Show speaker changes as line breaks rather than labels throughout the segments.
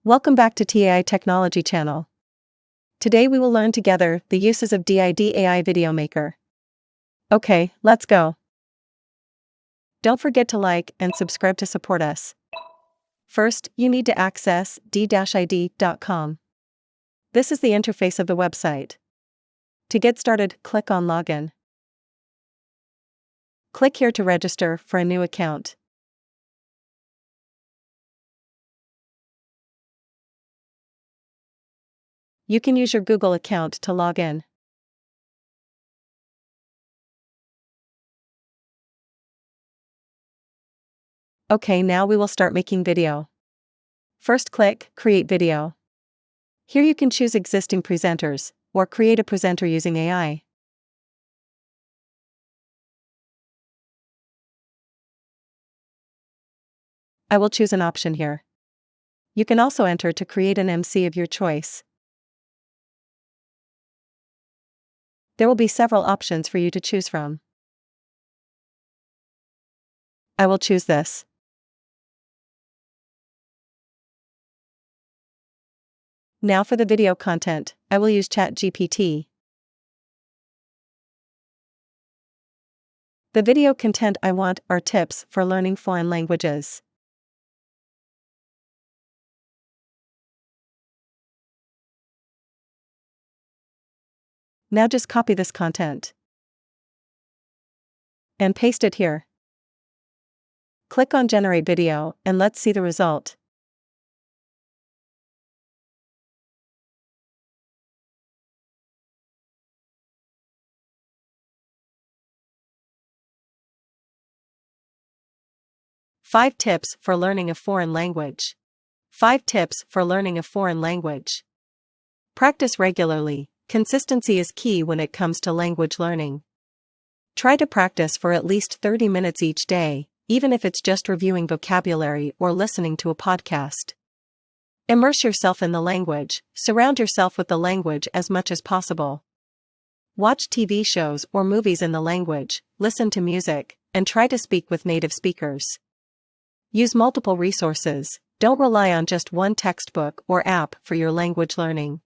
Welcome back to T-AITechnology channel. Today we will learn together the uses of AI Video Maker. Okay, let's go. Don't forget to like and subscribe to support us. First, you need to access t-AIT.com. This is the interface of the website. To get started, click on Login. Click here to register for a new account. You can use your Google account to log in. Okay, now we will start making video. First click Create Video. Here you can choose existing presenters, or create a presenter using AI. I will choose an option here. You can also enter to create an MC of your choice. There will be several options for you to choose from. I will choose this. Now for the video content, I will use ChatGPT. The video content I want are tips for learning foreign languages. Now just copy this content and paste it here. Click on Generate Video and let's see the result. Five tips for learning a foreign language. 5 tips for learning a foreign language. Practice regularly. Consistency is key when it comes to language learning. Try to practice for at least 30 minutes each day, even if it's just reviewing vocabulary or listening to a podcast. Immerse yourself in the language, surround yourself with the language as much as possible. Watch TV shows or movies in the language, listen to music, and try to speak with native speakers. Use multiple resources, don't rely on just one textbook or app for your language learning.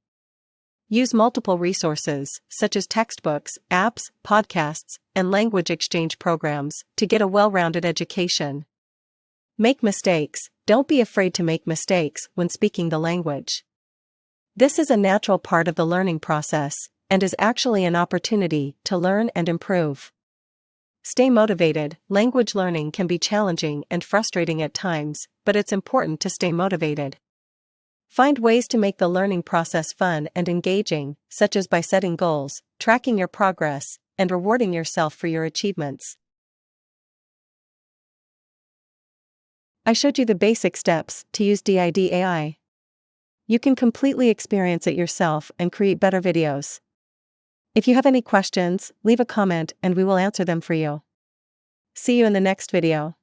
Use multiple resources, such as textbooks, apps, podcasts, and language exchange programs, to get a well-rounded education. Make mistakes. Don't be afraid to make mistakes when speaking the language. This is a natural part of the learning process, and is actually an opportunity to learn and improve. Stay motivated. Language learning can be challenging and frustrating at times, but it's important to stay motivated. Find ways to make the learning process fun and engaging, such as by setting goals, tracking your progress, and rewarding yourself for your achievements. I showed you the basic steps to use AI. You can completely experience it yourself and create better videos. If you have any questions, leave a comment and we will answer them for you. See you in the next video.